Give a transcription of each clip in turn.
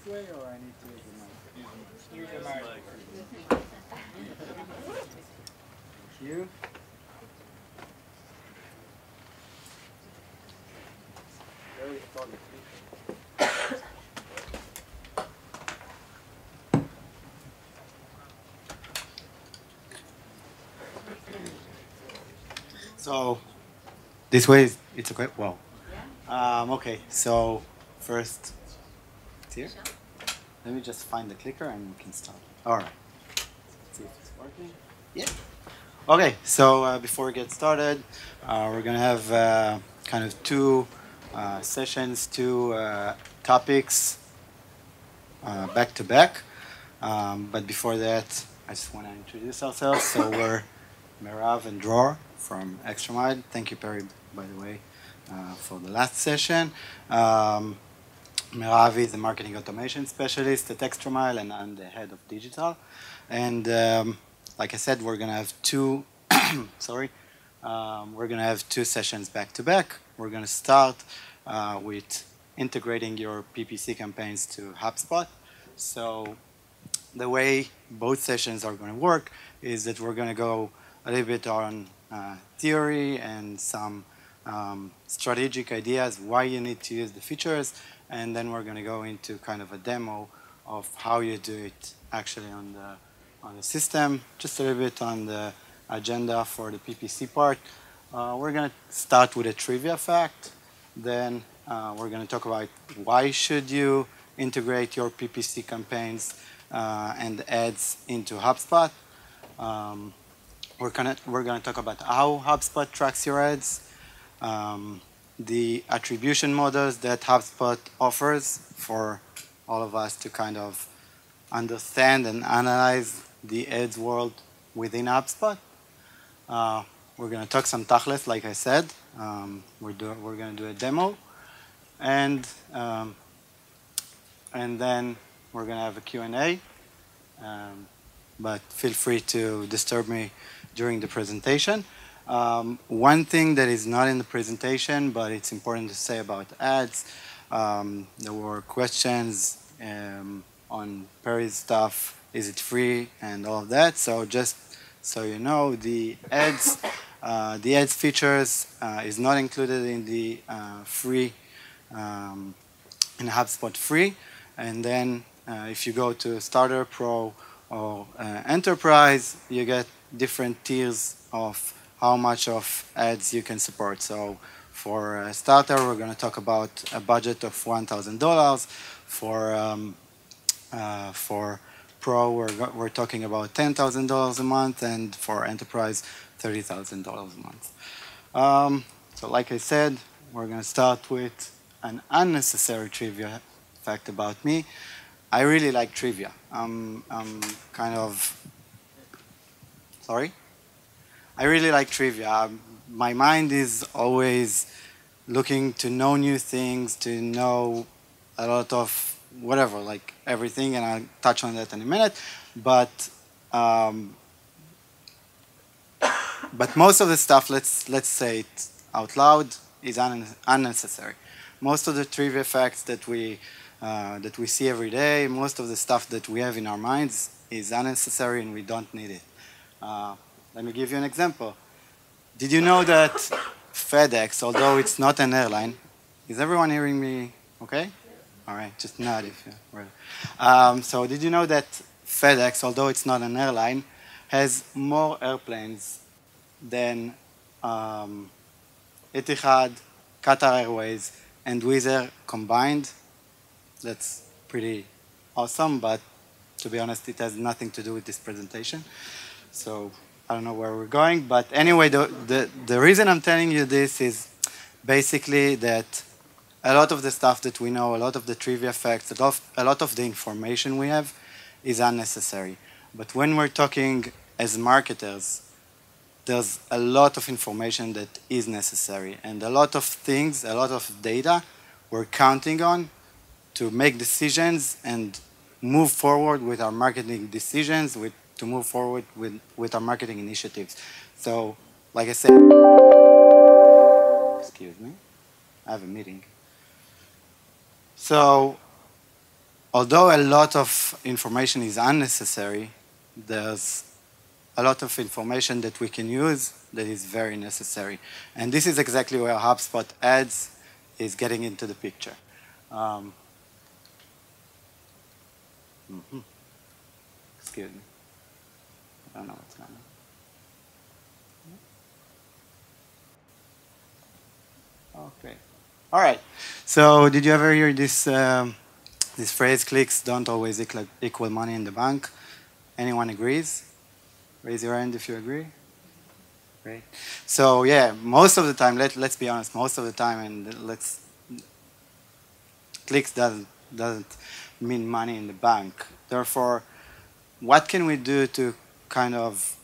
way or I need to use the mic? Use the mic. Thank you. Very solid. So this way it's okay. Wow. Okay. So first, it's here. Let me just find the clicker and we can start. All right. Let's see if it's working. Yeah. Okay. So before we get started, we're gonna have kind of two sessions, two topics back to back. But before that, I just want to introduce ourselves. So we're Merav and Dror from Xtra-Mile. Thank you, Perry, by the way, for the last session. Merav is a marketing automation specialist at Xtra-Mile, and I'm the head of digital. And like I said, we're going to have two, sorry, we're going to have two sessions back to back. We're going to start with integrating your PPC campaigns to HubSpot. So the way both sessions are going to work is that we're going to go a little bit on theory and some strategic ideas, why you need to use the features, and then we're going to go into kind of a demo of how you do it actually on the system, just a little bit on the agenda for the PPC part. We're going to start with a trivia fact, then we're going to talk about why should you integrate your PPC campaigns and ads into HubSpot. We're gonna talk about how HubSpot tracks your ads, the attribution models that HubSpot offers for all of us to kind of understand and analyze the ads world within HubSpot. We're gonna talk some tachlis, like I said. We're gonna do a demo, and then we're gonna have a Q&A. But feel free to disturb me during the presentation. One thing that is not in the presentation, but it's important to say about ads, there were questions on Perry's stuff, is it free, and all of that. So just so you know, the ads features is not included in the free, in HubSpot free. And then if you go to Starter, Pro, or Enterprise, you get different tiers of how much of ads you can support. So for Starter, we're going to talk about a budget of $1,000. For Pro, we're talking about $10,000 a month, and for Enterprise, $30,000 a month. So like I said, we're going to start with an unnecessary trivia fact about me. I really like trivia. I'm kind of, sorry? I really like trivia. My mind is always looking to know new things, to know a lot of whatever, like everything, and I'll touch on that in a minute. But most of the stuff, let's say it out loud, is unnecessary. Most of the trivia facts that we see every day, most of the stuff that we have in our minds is unnecessary and we don't need it. Let me give you an example. Did you know that FedEx, although it's not an airline, is everyone hearing me okay? All right, just nod if you're ready. So did you know that FedEx, although it's not an airline, has more airplanes than Etihad, Qatar Airways, and Wizz Air combined? That's pretty awesome, but to be honest, it has nothing to do with this presentation. So I don't know where we're going, but anyway, the reason I'm telling you this is basically that a lot of the stuff that we know, a lot of the trivia facts, a lot of the information we have is unnecessary. But when we're talking as marketers, there's a lot of information that is necessary, and a lot of things, a lot of data we're counting on to make decisions and move forward with our marketing decisions, to move forward with our marketing initiatives. So, like I said, excuse me, I have a meeting. So, although a lot of information is unnecessary, there's a lot of information that we can use that is very necessary. And this is exactly where HubSpot Ads is getting into the picture. Excuse me. I don't know what's going on. Okay. All right. So did you ever hear this phrase, clicks don't always equal money in the bank? Anyone agrees? Raise your hand if you agree. Great. So yeah, most of the time, let's be honest, most of the time, and clicks doesn't mean money in the bank. Therefore, what can we do to kind of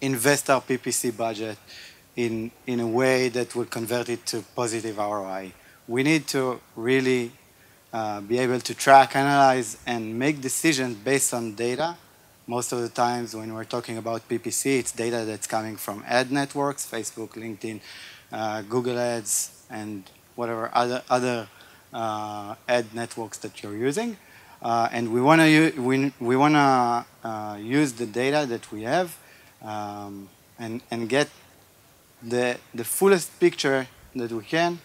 invest our PPC budget in a way that will convert it to positive ROI? We need to really be able to track, analyze, and make decisions based on data. Most of the times when we're talking about PPC, it's data that's coming from ad networks, Facebook, LinkedIn, Google Ads, and whatever other ad networks that you're using. And we want to use the data that we have and get the fullest picture that we can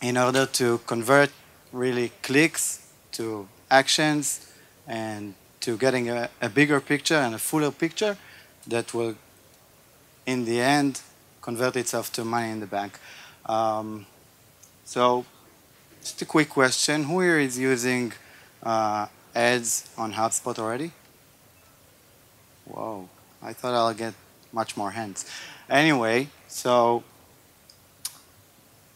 in order to convert really clicks to actions and to getting a bigger picture and a fuller picture that will, in the end, convert itself to money in the bank. So just a quick question. Who here is using ads on HubSpot already? Whoa, I thought I'll get much more hands. Anyway, so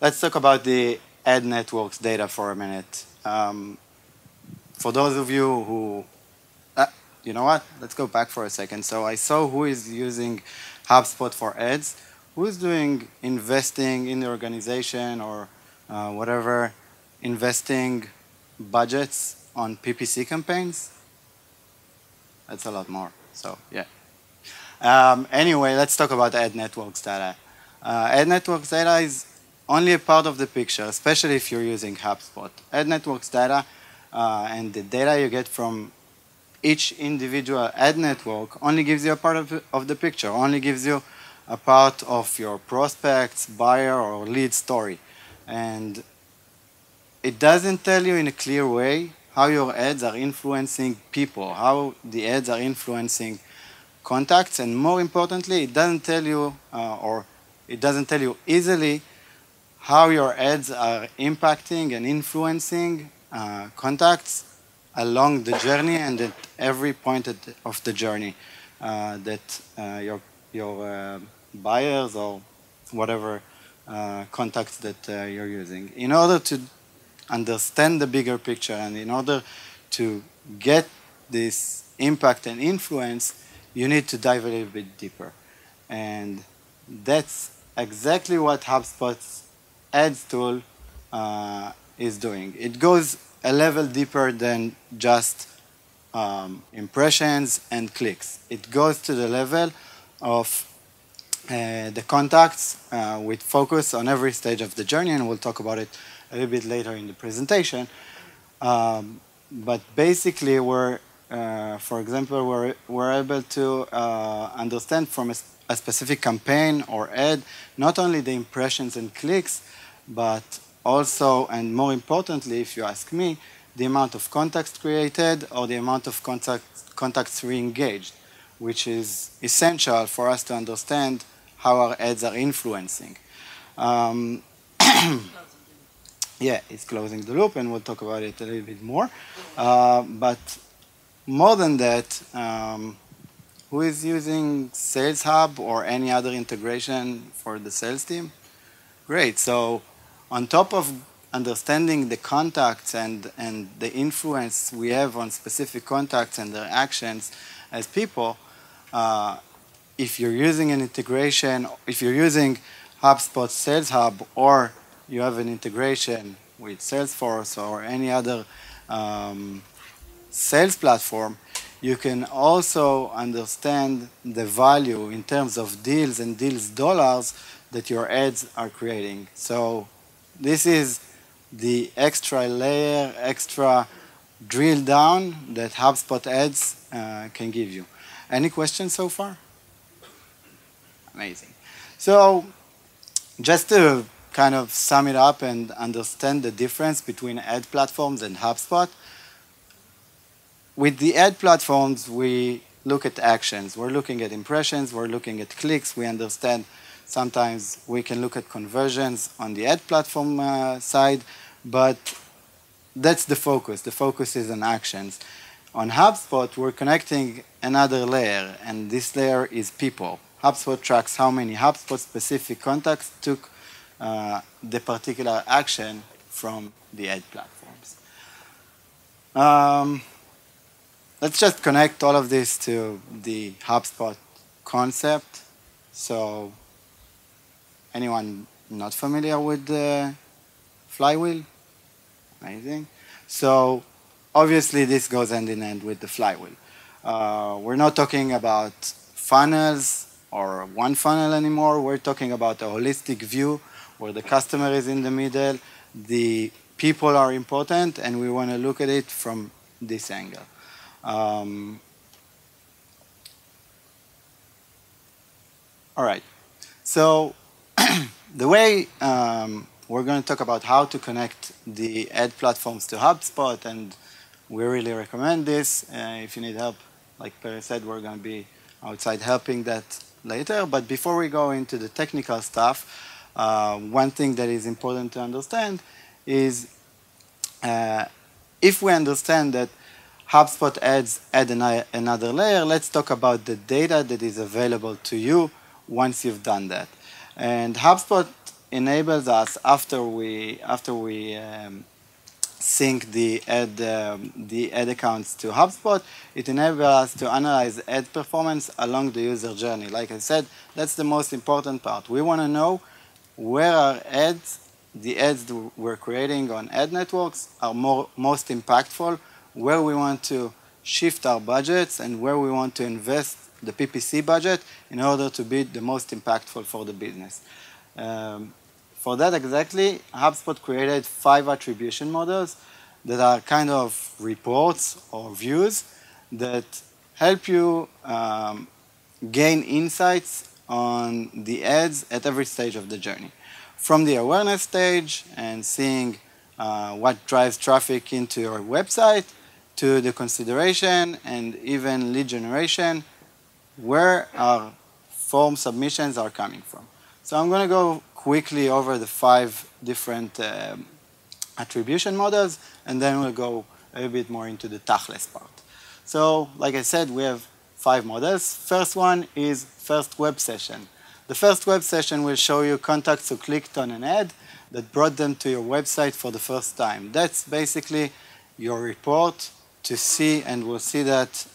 let's talk about the ad networks data for a minute. For those of you who, you know what, let's go back for a second. So I saw who is using HubSpot for ads. Who is doing investing in the organization or whatever, investing budgets on PPC campaigns? That's a lot more, so yeah. Anyway, let's talk about ad networks data. Ad networks data is only a part of the picture, especially if you're using HubSpot. Ad networks data and the data you get from each individual ad network only gives you a part of the picture, only gives you a part of your prospects, buyer, or lead story. And it doesn't tell you in a clear way how your ads are influencing people, how the ads are influencing contacts, and more importantly, it doesn't tell you, or it doesn't tell you easily how your ads are impacting and influencing contacts along the journey and at every point of the journey that your buyers or whatever contacts that you're using. In order to understand the bigger picture and in order to get this impact and influence, you need to dive a little bit deeper. And that's exactly what HubSpot's ads tool is doing. It goes a level deeper than just impressions and clicks. It goes to the level of the contacts with focus on every stage of the journey, and we'll talk about it a little bit later in the presentation. But basically, for example, we're able to understand from a specific campaign or ad, not only the impressions and clicks, but also, and more importantly, if you ask me, the amount of contacts created or the amount of contacts re-engaged, which is essential for us to understand how our ads are influencing. Yeah, it's closing the loop, and we'll talk about it a little bit more. But more than that, who is using Sales Hub or any other integration for the sales team? Great. So on top of understanding the contacts and the influence we have on specific contacts and their actions as people, if you're using an integration, if you're using HubSpot Sales Hub or you have an integration with Salesforce or any other sales platform, you can also understand the value in terms of deals and deals dollars that your ads are creating. So this is the extra layer, extra drill down that HubSpot ads can give you. Any questions so far? Amazing. So just to kind of sum it up and understand the difference between ad platforms and HubSpot, with the ad platforms, we look at actions. We're looking at impressions, we're looking at clicks, we understand sometimes we can look at conversions on the ad platform side, but that's the focus. The focus is on actions. On HubSpot, we're connecting another layer, and this layer is people. HubSpot tracks how many HubSpot-specific contacts took the particular action from the ad platforms. Let's just connect all of this to the HubSpot concept. So, anyone not familiar with the flywheel? Amazing. So, obviously, this goes hand in hand with the flywheel. We're not talking about funnels or one funnel anymore. We're talking about a holistic view where the customer is in the middle, the people are important, and we want to look at it from this angle. All right. So the way we're going to talk about how to connect the ad platforms to HubSpot, and we really recommend this. If you need help, like Perry said, we're going to be outside helping that later. But before we go into the technical stuff, one thing that is important to understand is if we understand that HubSpot ads add another layer, let's talk about the data that is available to you once you've done that. And HubSpot enables us, after we sync the ad accounts to HubSpot, it enables us to analyze ad performance along the user journey. Like I said, that's the most important part. We want to know where our ads, the ads that we're creating on ad networks, are most impactful, where we want to shift our budgets, and where we want to invest the PPC budget in order to be the most impactful for the business. For that exactly, HubSpot created 5 attribution models that are kind of reports or views that help you gain insights on the ads at every stage of the journey. From the awareness stage and seeing what drives traffic into your website, to the consideration and even lead generation, where our form submissions are coming from. So I'm going to go quickly over the 5 different attribution models, and then we'll go a bit more into the tachlis part. So, like I said, we have 5 models. First one is first web session. The first web session will show you contacts who clicked on an ad that brought them to your website for the first time. That's basically your report to see, and we'll see that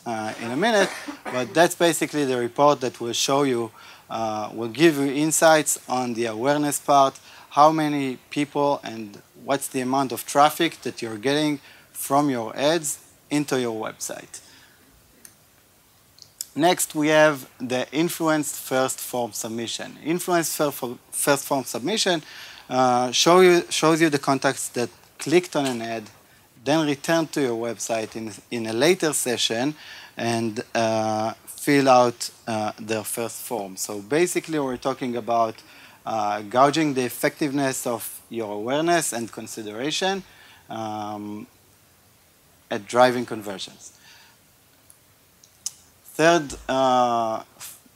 in a minute, but that's basically the report that will show you, will give you insights on the awareness part, how many people and what's the amount of traffic that you're getting from your ads into your website. Next, we have the influenced first form submission. Influenced first form submission shows you the contacts that clicked on an ad, then returned to your website in a later session and fill out their first form. So basically, we're talking about gauging the effectiveness of your awareness and consideration at driving conversions. Third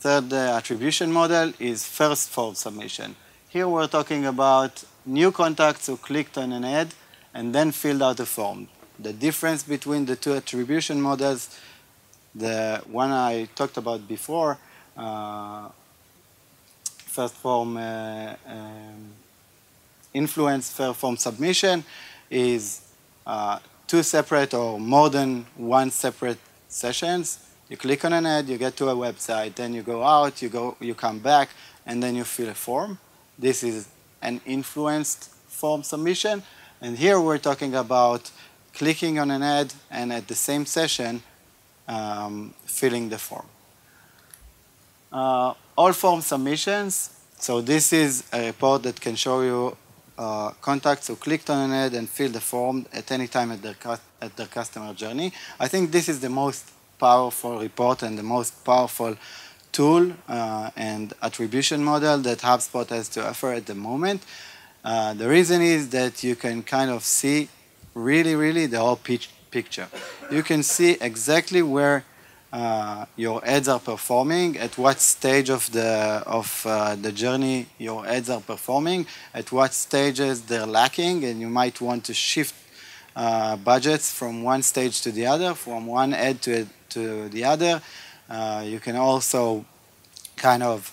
attribution model is first form submission. Here we're talking about new contacts who clicked on an ad and then filled out a form. The difference between the 2 attribution models, the one I talked about before, first form influence first form submission, is 2 separate or more than 1 separate sessions. You click on an ad, you get to a website, then you go out, you come back, and then you fill a form. This is an influenced form submission. And here we're talking about clicking on an ad and at the same session filling the form. All form submissions. So this is a report that can show you contacts who clicked on an ad and filled the form at any time at their customer journey. I think this is the most powerful report and the most powerful tool and attribution model that HubSpot has to offer at the moment. The reason is that you can kind of see really the whole picture. You can see exactly where your ads are performing, at what stage of the journey your ads are performing, at what stages they're lacking, and you might want to shift budgets from one stage to the other, from one ad to the other. You can also kind of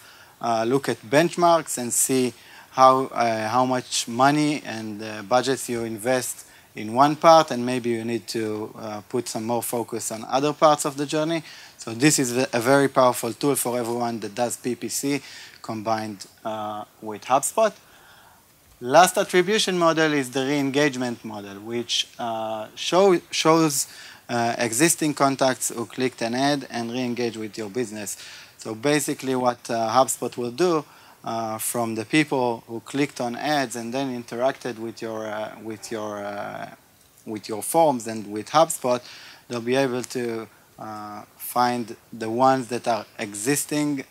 look at benchmarks and see how much money and budgets you invest in one part, and maybe you need to put some more focus on other parts of the journey. So this is a very powerful tool for everyone that does PPC combined with HubSpot. Last attribution model is the re-engagement model, which shows existing contacts who clicked an ad and re-engage with your business. So basically what HubSpot will do from the people who clicked on ads and then interacted with your forms and with HubSpot, they'll be able to find the ones that are existing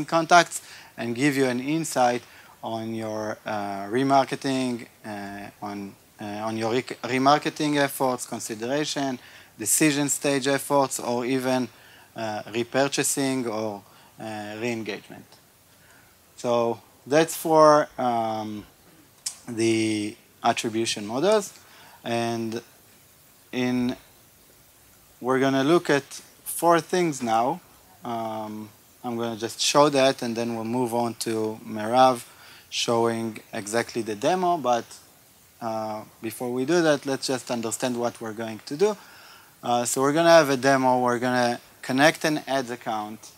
contacts and give you an insight on your remarketing, on your remarketing efforts, consideration, decision stage efforts, or even repurchasing or re-engagement. So that's for the attribution models. And we're going to look at 4 things now. I'm going to just show that, and then we'll move on to Merav showing exactly the demo. But before we do that, let's just understand what we're going to do. So we're going to have a demo. We're going to connect an ads account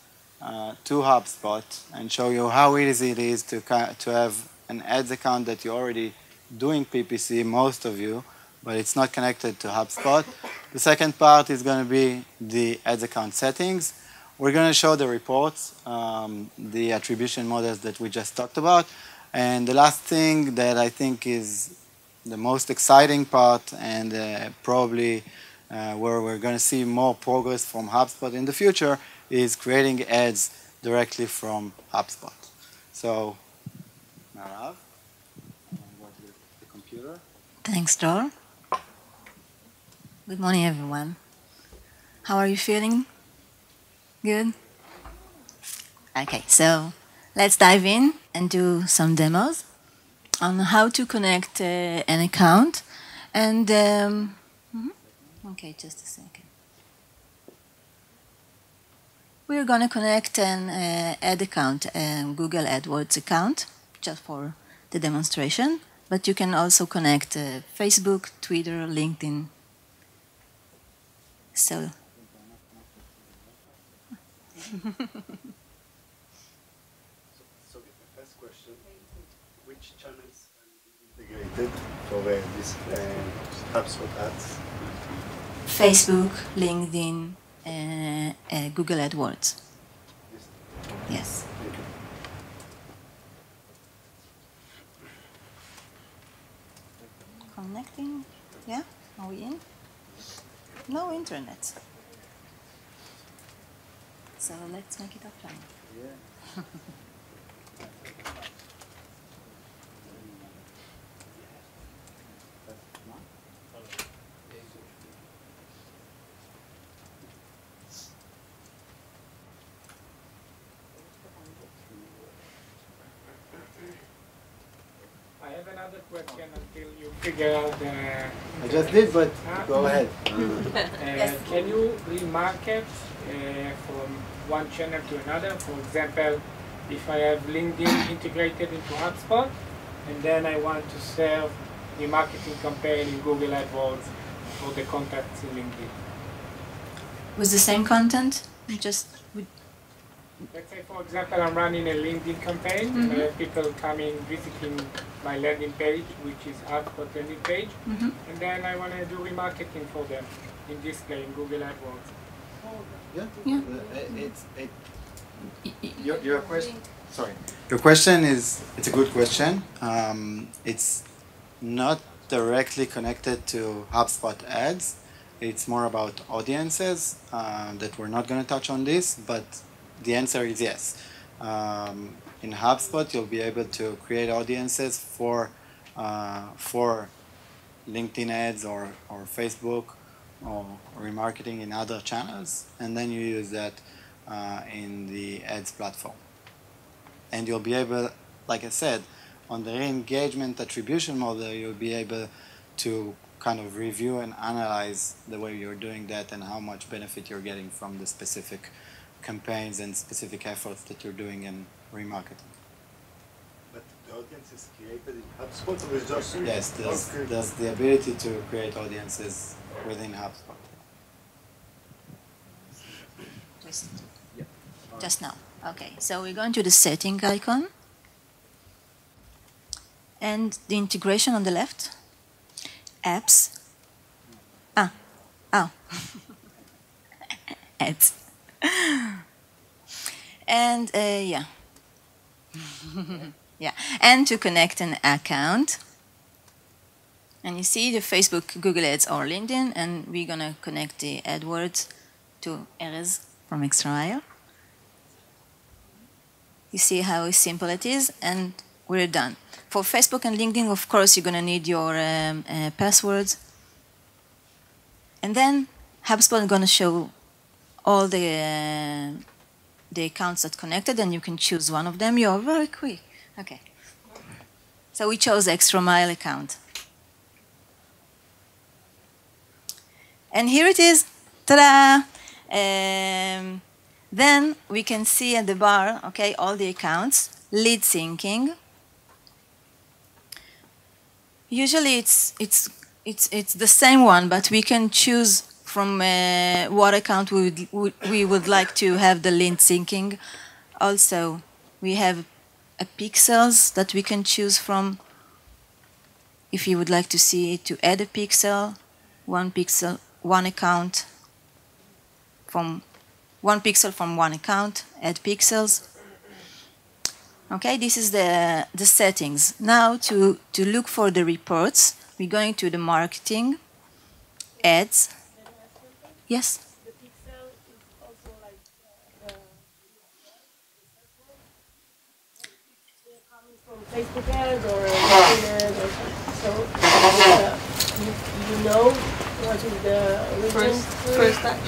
to HubSpot and show you how easy it is to have an ads account that you're already doing PPC, most of you, but it's not connected to HubSpot. The second part is going to be the ads account settings. We're going to show the reports, the attribution models that we just talked about. And the last thing that I think is the most exciting part and probably where we're going to see more progress from HubSpot in the future is creating ads directly from HubSpot. So, Merav, go to the computer. Thanks, Dor. Good morning, everyone. How are you feeling? Good? Okay, so let's dive in and do some demos on how to connect an account. And, okay, just a second. We're going to connect an ad account, a Google AdWords account, just for the demonstration. But you can also connect Facebook, Twitter, LinkedIn. So. So the first question, which channels are integrated for this HubSpot ads? Facebook, LinkedIn, Google AdWords. Yes. Connecting. Yeah? Are we in? No internet. So let's make it offline. Yeah. I have another question until you figure out the... I just did, but go ahead. Can you remarket from one channel to another? For example, if I have LinkedIn integrated into HubSpot, and then I want to serve the marketing campaign in Google AdWords for the contacts in LinkedIn. With the same content? Just with... Let's say, for example, I'm running a LinkedIn campaign, and I have people coming, visiting my landing page, which is HubSpot landing page, and then I want to do remarketing for them in display in Google AdWords. Yeah. Yeah. Your question. Sorry. Your question is, it's a good question. It's not directly connected to HubSpot ads. It's more about audiences that we're not going to touch on this, but the answer is yes. In HubSpot, you'll be able to create audiences for LinkedIn ads or Facebook or remarketing in other channels, and then you use that in the ads platform. And you'll be able, like I said, on the re-engagement attribution model, you'll be able to kind of review and analyze the way you're doing that and how much benefit you're getting from the specific campaigns and specific efforts that you're doing in remarketing. But the audience is created in HubSpot or is just... Yes, there's the ability to create audiences within HubSpot. Just now. Okay, so we're going to the setting icon and the integration on the left. Apps. Ads. And yeah. Yeah, and to connect an account. And you see the Facebook, Google Ads or LinkedIn, and we're gonna connect the AdWords to Erez from Xtra-Mile. You see how simple it is, and we're done. For Facebook and LinkedIn, of course, you're gonna need your passwords. And then HubSpot is gonna show all the accounts that connected, and you can choose one of them. You're very quick. Okay. So we chose Xtra-Mile account. And here it is. Ta-da! Then we can see at the bar, okay, all the accounts, lead syncing. Usually it's the same one, but we can choose from what account we would like to have the lead syncing. Also, we have a pixels that we can choose from. If you would like to see it, to add a pixel, one account from one pixel from one account, add pixels. Okay, this is the settings. Now to look for the reports, we're going to the marketing, ads. Yes? The pixel is also like they're coming from Facebook ads or LinkedIn ads or so. You know what is the First touch.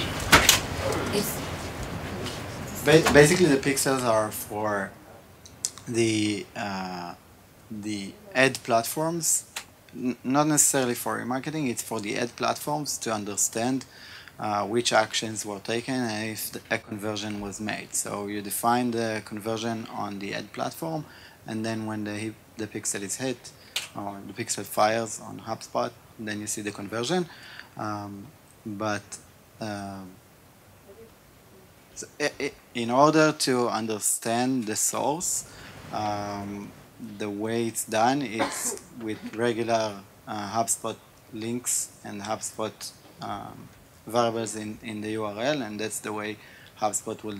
Basically, the pixels are for the ad platforms, not necessarily for remarketing. It's for the ad platforms to understand which actions were taken and if a conversion was made. So you define the conversion on the ad platform, and then when the pixel is hit, or the pixel fires on HubSpot, then you see the conversion. So in order to understand the source, the way it's done is with regular HubSpot links and HubSpot variables in the URL, and that's the way HubSpot will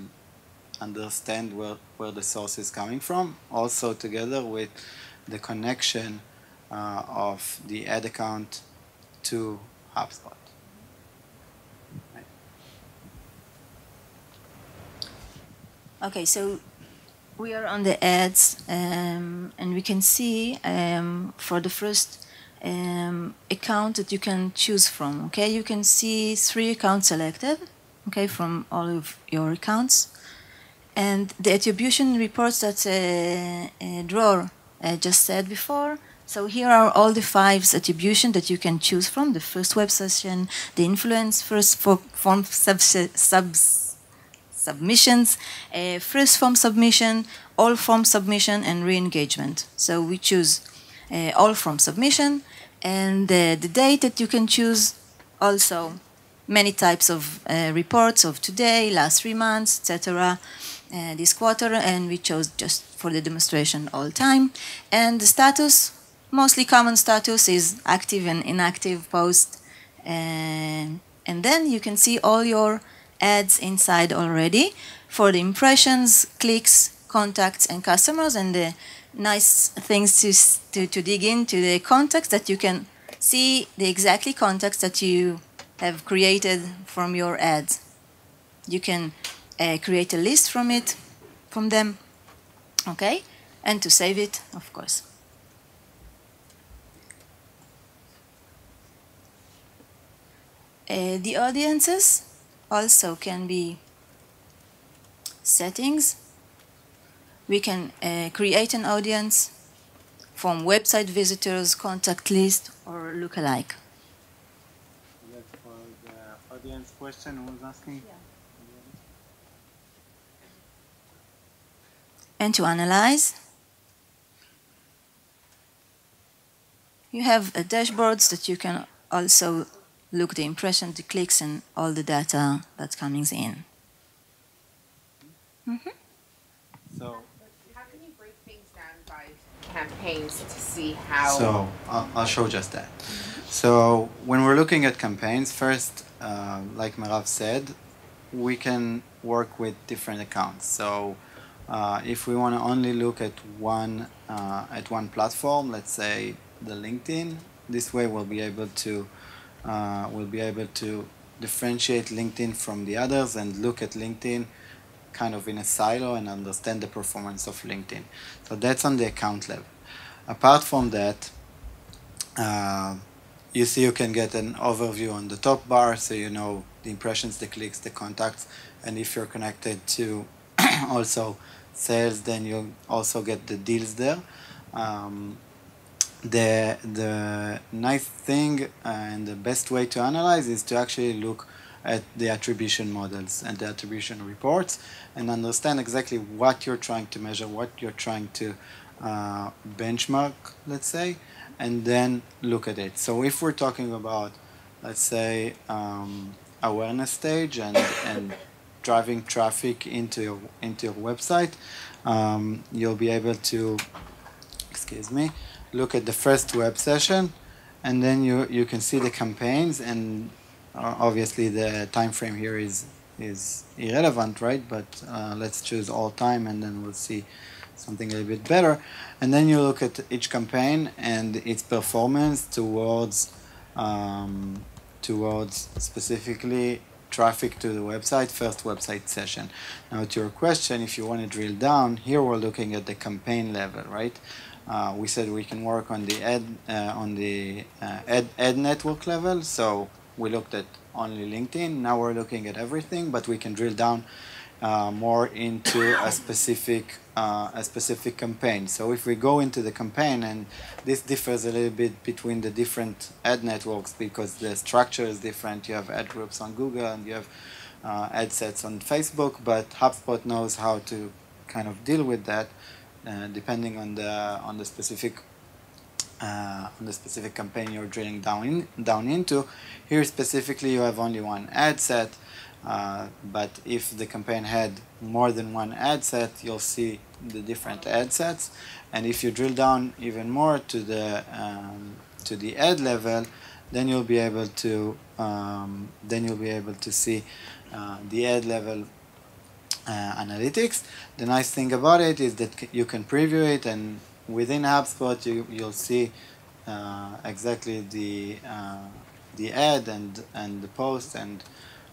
understand where the source is coming from, also together with the connection of the ad account to HubSpot. Okay, so we are on the ads, and we can see for the first account that you can choose from. Okay, you can see 3 accounts selected, okay, from all of your accounts, and the attribution reports that Dror just said before. So here are all the 5 attribution that you can choose from: the first web session, the influence, first form submissions, first form submission, all form submission, and re-engagement. So we choose all form submission, and the date that you can choose also many types of reports of today, last 3 months, etc. This quarter, and we chose just for the demonstration all time. And the status, mostly common status, is active and inactive post, and then you can see all your ads inside already for the impressions, clicks, contacts and customers, and the nice things to dig into the contacts, that you can see the exactly contacts that you have created from your ads. You can create a list from them, okay, and to save it, of course. The audiences also can be settings. We can create an audience from website visitors, contact list, or lookalike. That's for the audience question who was asking. Yeah. And to analyze, you have dashboards that you can also look the impressions, the clicks, and all the data that's coming in. So, how can you break things down by campaigns to see how? So I'll show just that. So when we're looking at campaigns, first, like Merav said, we can work with different accounts. So if we want to only look at one platform, let's say the LinkedIn, this way we'll be able to differentiate LinkedIn from the others and look at LinkedIn kind of in a silo and understand the performance of LinkedIn. So that's on the account level. Apart from that, you see you can get an overview on the top bar, so you know the impressions, the clicks, the contacts, and if you're connected to also sales, then you'll also get the deals there. The nice thing and the best way to analyze is to actually look at the attribution models and the attribution reports and understand exactly what you're trying to measure, what you're trying to benchmark, let's say, and then look at it. So if we're talking about, let's say, awareness stage and driving traffic into your website, you'll be able to, look at the first web session, and then you can see the campaigns, and obviously the time frame here is irrelevant, right? But let's choose all time, and then we'll see something a little bit better. And then you look at each campaign and its performance towards specifically traffic to the website, first website session. Now to your question, if you want to drill down, here we're looking at the campaign level, right? We said we can work on the ad network level, so we looked at only LinkedIn. Now we're looking at everything, but we can drill down more into a specific campaign. So if we go into the campaign, and this differs a little bit between the different ad networks because the structure is different. You have ad groups on Google and you have ad sets on Facebook, but HubSpot knows how to kind of deal with that depending on the specific campaign you're drilling down into. Here specifically you have only one ad set. But if the campaign had more than one ad set, you'll see the different ad sets. And if you drill down even more to the ad level, then you'll be able to see the ad level analytics. The nice thing about it is that you can preview it, and within HubSpot you'll see exactly the ad and the post and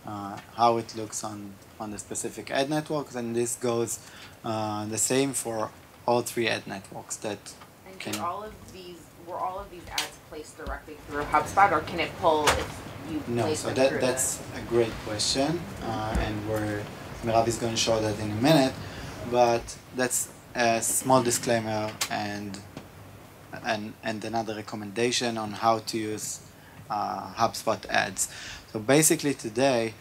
how it looks on the specific ad networks, and this goes the same for all three ad networks. That and can were all of these ads placed directly through HubSpot, or can it pull if you place them through that's a great question, and Merav is going to show that in a minute, but that's a small disclaimer and another recommendation on how to use HubSpot ads. So basically today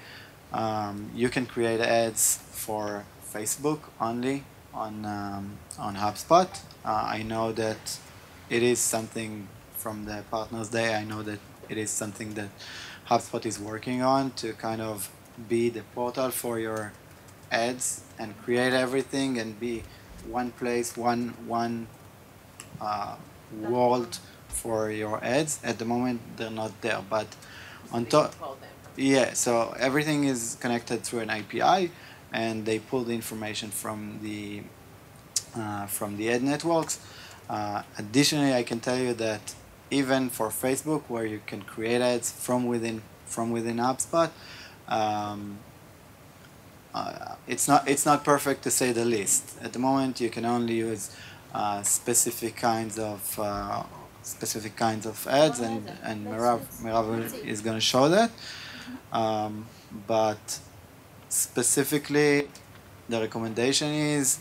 you can create ads for Facebook only on HubSpot. I know that it is something from the Partners Day. I know that it is something that HubSpot is working on to kind of be the portal for your ads and create everything and be one place, one world for your ads. At the moment they're not there, but on top, yeah, so everything is connected through an API, and they pull the information from the from the ad networks. Additionally, I can tell you that even for Facebook, where you can create ads from within HubSpot, it's not perfect to say the least. At the moment, you can only use specific kinds of ads, and Merav is going to show that. But specifically, the recommendation is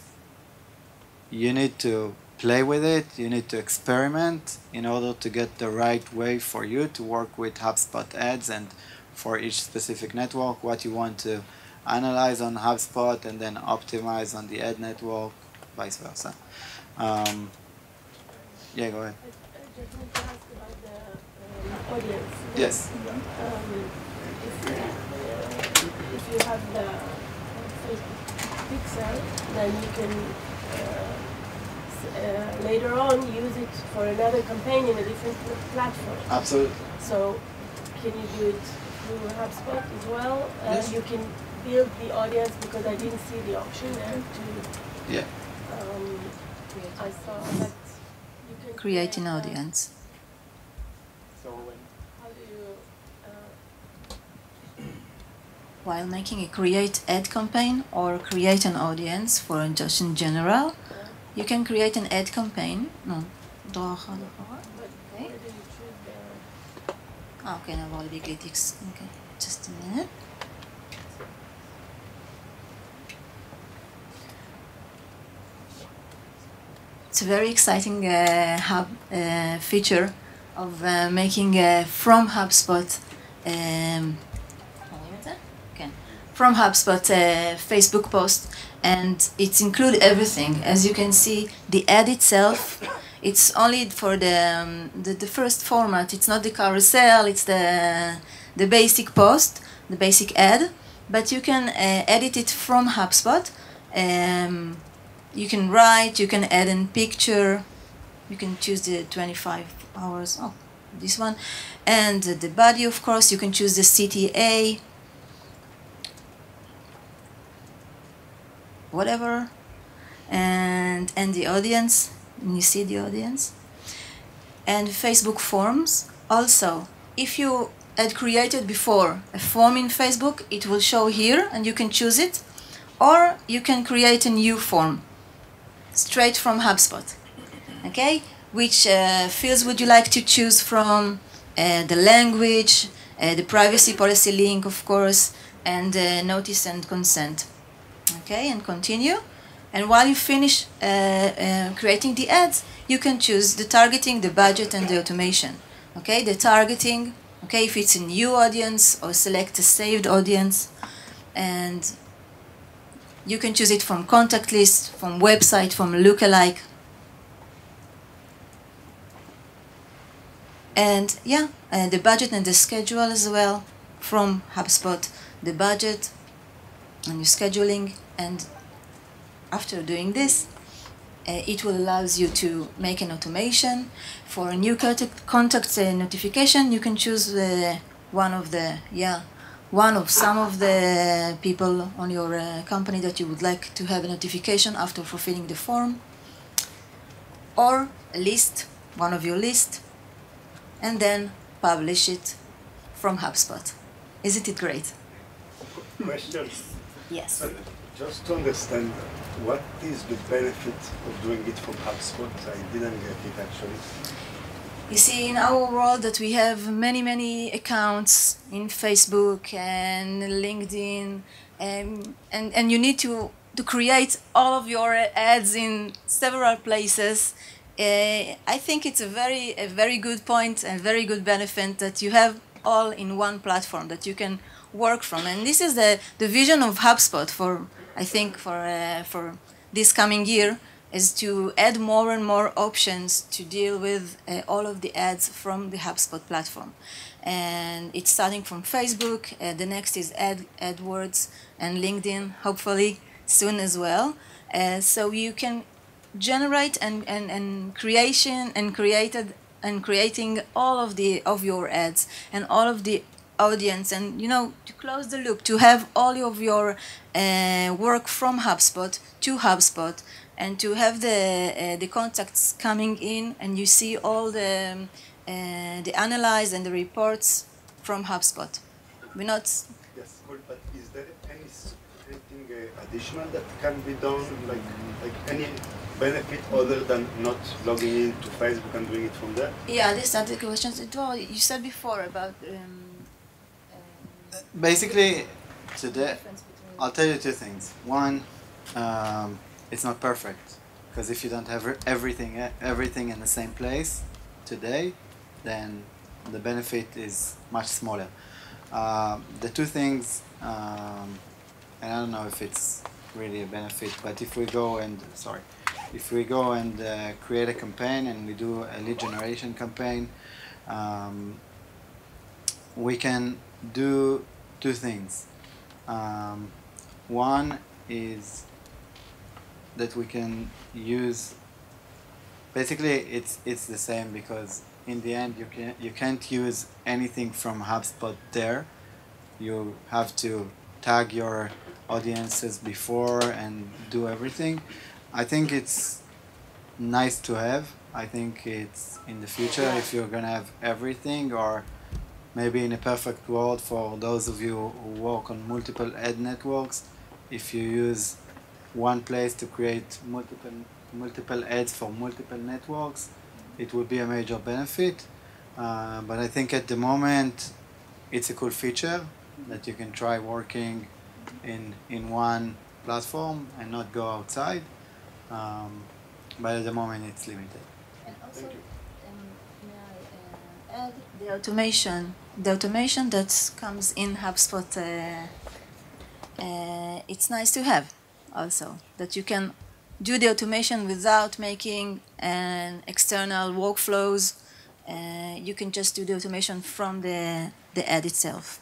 you need to play with it, you need to experiment in order to get the right way for you to work with HubSpot ads, and for each specific network, what you want to analyze on HubSpot and then optimize on the ad network, vice versa. Yeah, go ahead. I just want to ask about the audience. Yes. If you have the Facebook pixel, then you can later on use it for another campaign in a different platform. Absolutely. So can you do it through HubSpot as well? Yes. You can build the audience, because I didn't see the option there to. Yeah. I saw that you can Create an audience. So when How do you? While making a create ad campaign or create an audience for just in general, you can create an ad campaign. No. But Okay. where do you choose the? Okay, נעבור ל-Biglytics. Okay, just a minute. It's a very exciting feature of making from HubSpot from HubSpot Facebook post, and it includes everything. As you can see, the ad itself, it's only for the first format. It's not the carousel. It's the basic post, the basic ad. But you can edit it from HubSpot. You can write. You can add a picture. You can choose the 25 hours. Oh, this one, and the body. Of course, you can choose the CTA. Whatever, and the audience, and you see the audience, and Facebook forms. Also, if you had created before a form in Facebook, it will show here, and you can choose it, or you can create a new form straight from HubSpot. Okay, which fields would you like to choose from? The language, the privacy policy link, of course, and notice and consent. Okay, and continue. And while you finish creating the ads, you can choose the targeting, the budget, and the automation. Okay, the targeting, okay, if it's a new audience, or select a saved audience. And you can choose it from contact list, from website, from lookalike. And yeah, the budget and the schedule as well from HubSpot. The budget and your scheduling, and after doing this, it will allow you to make an automation for a new contact notification. You can choose one of some of the people on your company that you would like to have a notification after fulfilling the form, or a list, one of your list, and then publish it from HubSpot. Isn't it great? Question. Yes. Just to understand, what is the benefit of doing it from HubSpot? I didn't get it actually. You see, in our world that we have many accounts in Facebook and LinkedIn, and you need to create all of your ads in several places. I think it's a very good point and very good benefit that you have all in one platform that you can work from. And this is the vision of HubSpot for this coming year, is to add more and more options to deal with all of the ads from the HubSpot platform. And it's starting from Facebook. The next is AdWords and LinkedIn, hopefully soon as well. So you can generate and creating all of your ads and all of the audience, and to close the loop, to have all of your work from HubSpot to HubSpot, and to have the contacts coming in, and you see all the analyze and the reports from HubSpot. We're not. Yes, cool. But is there anything additional that can be done, like any benefit other than not logging into Facebook and doing it from there? Yeah, these are the questions. You said before about. Basically, today, difference between- I'll tell you two things. One, it's not perfect, because if you don't have everything in the same place today, then the benefit is much smaller. The two things, and I don't know if it's really a benefit, but if we go and create a campaign and we do a lead generation campaign, we can do two things. One is that we can use. Basically, it's the same, because in the end you can't use anything from HubSpot there. You have to tag your audiences before and do everything. I think it's nice to have. I think it's in the future, if you're gonna have everything, or maybe in a perfect world for those of you who work on multiple ad networks, if you use one place to create multiple ads for multiple networks, it would be a major benefit. But I think at the moment it's a cool feature that you can try working in one platform and not go outside. But at the moment it's limited. And also, Thank you. may I add the automation? The automation that comes in HubSpot, it's nice to have also, that you can do the automation without making an external workflows. You can just do the automation from the ad itself.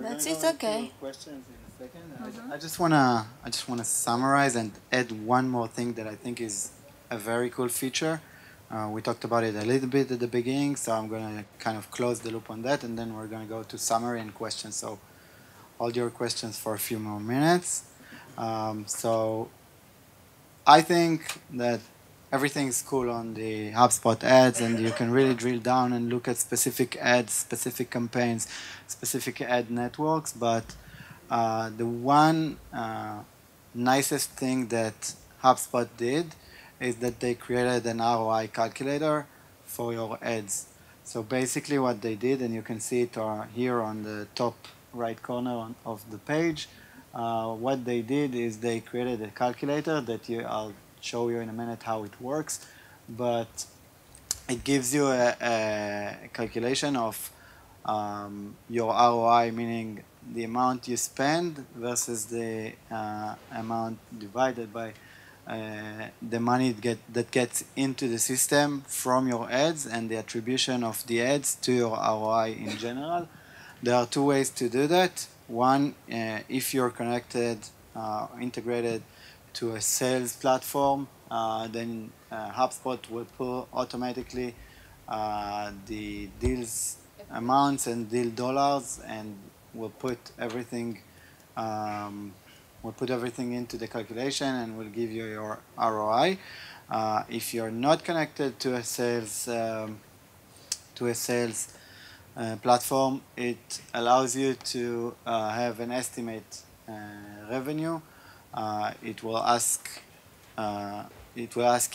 That's it, okay. Questions in a second. I just wanna summarize and add one more thing that I think is a very cool feature. We talked about it a little bit at the beginning, so I'm gonna kind of close the loop on that, and then we're gonna go to summary and questions. So hold your questions for a few more minutes. So I think that everything's cool on the HubSpot ads, and you can really drill down and look at specific ads, specific campaigns, specific ad networks. But the one nicest thing that HubSpot did is that they created an ROI calculator for your ads. So basically what they did, and you can see it here on the top right corner of the page, what they did is they created a calculator that I'll show you in a minute how it works, but it gives you a calculation of your ROI, meaning the amount you spend versus the amount divided by the money that gets into the system from your ads, and the attribution of the ads to your ROI in general. There are two ways to do that. One, if you're connected, integrated to a sales platform, then HubSpot will pull automatically the deals amounts and deal dollars, and will put everything into the calculation and will give you your ROI. If you're not connected to a sales platform, it allows you to have an estimate revenue. It will ask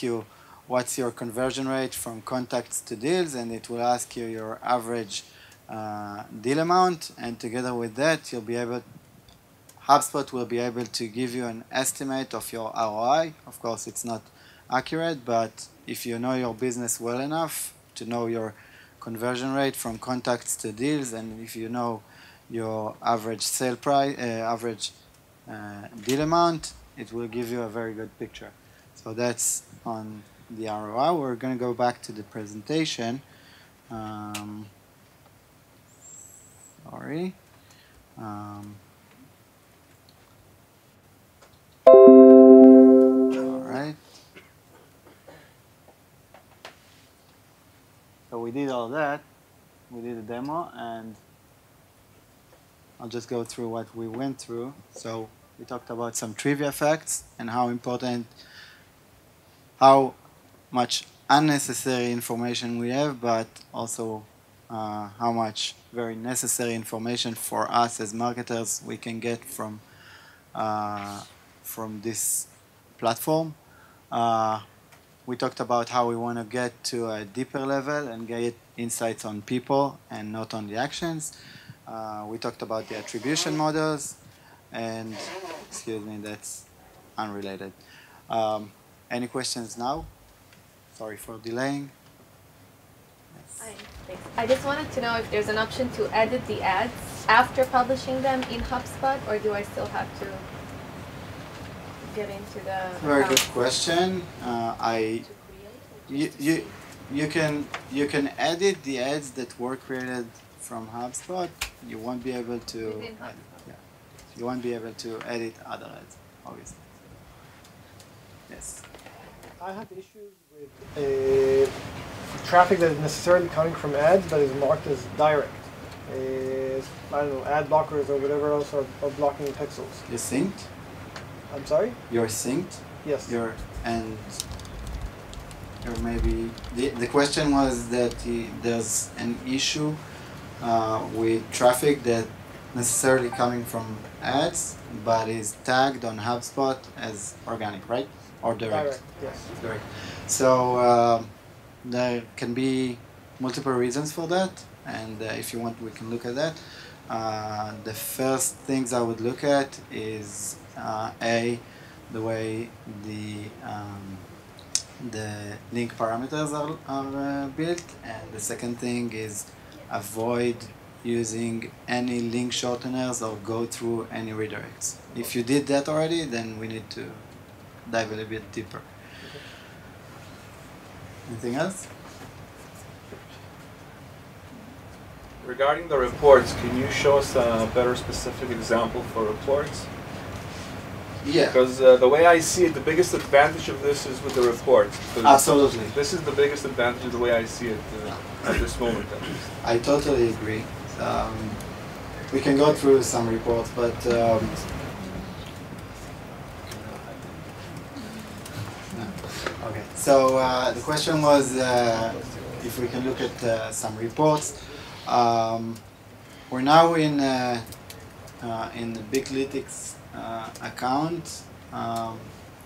you what's your conversion rate from contacts to deals, and it will ask you your average deal amount, and together with that HubSpot will be able to give you an estimate of your ROI. Of course, it's not accurate, but if you know your business well enough to know your conversion rate from contacts to deals, and if you know your average sale price, deal amount, it will give you a very good picture. So that's on the ROI. We're going to go back to the presentation. Sorry. All right. So we did all that. We did a demo, and I'll just go through what we went through. So We talked about some trivia facts and how important, how much unnecessary information we have, but also how much very necessary information for us as marketers we can get from this platform. We talked about how we want to get to a deeper level and get insights on people and not on the actions. We talked about the attribution models, and excuse me, that's unrelated. Any questions now? Sorry for delaying. Hi, thanks. I just wanted to know if there's an option to edit the ads after publishing them in HubSpot, or do I still have to get into the Very account? good question. You can edit the ads that were created from HubSpot. You won't be able to. Within HubSpot. Yeah, you won't be able to edit other ads, obviously. Yes. I have issues with traffic that is necessarily coming from ads that is marked as direct. I don't know, ad blockers or whatever else are blocking pixels. You're synced. I'm sorry? You're synced. Yes. You're maybe the question was that there's an issue with traffic that necessarily coming from ads, but is tagged on HubSpot as organic, right? Or direct. Direct, yes. Direct. So there can be multiple reasons for that, and if you want, we can look at that. The first things I would look at is the way the link parameters are built, and the second thing is avoid using any link shorteners or go through any redirects. If you did that already, then we need to dive a little bit deeper. Anything else? Regarding the reports, can you show us a better specific example for reports? Yeah. Because the way I see it, the biggest advantage of this is with the reports. Absolutely. This is the biggest advantage of the way I see it at this moment, at least. I totally agree. We can go through some reports, but okay. So the question was if we can look at some reports. We're now in the Biglytics account.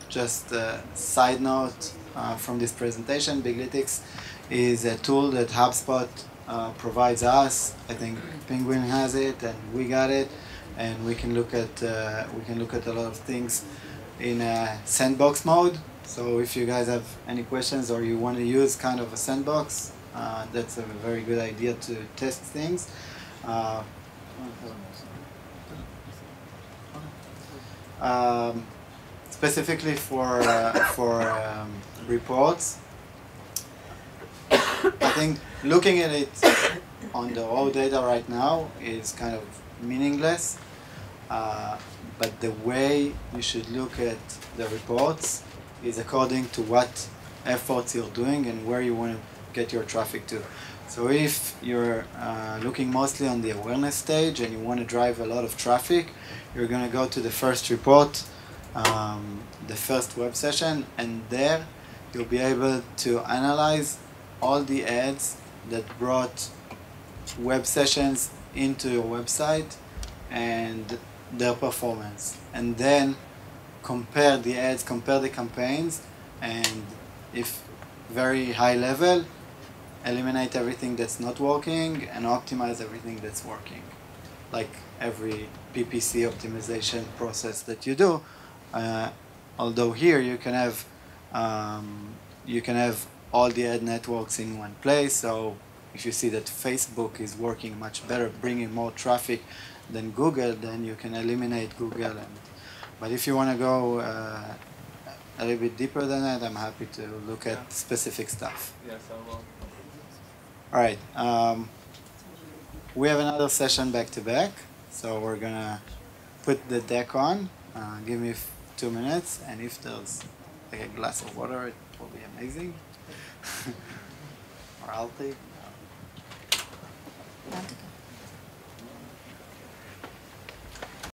Just a side note from this presentation, Biglytics is a tool that HubSpot provides us. I think Penguin has it, and we got it, and we can look at a lot of things in a sandbox mode. So if you guys have any questions or you want to use kind of a sandbox, that's a very good idea to test things. Specifically for reports, I think looking at it on the raw data right now is kind of meaningless. But the way you should look at the reports is according to what efforts you're doing and where you want to get your traffic to. So if you're looking mostly on the awareness stage and you want to drive a lot of traffic, you're going to go to the first report, the first web session, and there you'll be able to analyze all the ads that brought web sessions into your website and their performance, and then compare the ads, compare the campaigns, and if very high level, eliminate everything that's not working and optimize everything that's working, like every PPC optimization process that you do. Although here you can have all the ad networks in one place. So if you see that Facebook is working much better, bringing more traffic than Google, then you can eliminate Google. But if you want to go a little bit deeper than that, I'm happy to look at specific stuff. Yes, I will. All right. We have another session back to back, so we're gonna put the deck on. Give me 2 minutes, and if there's like a glass of water, it will be amazing. Or I'll take.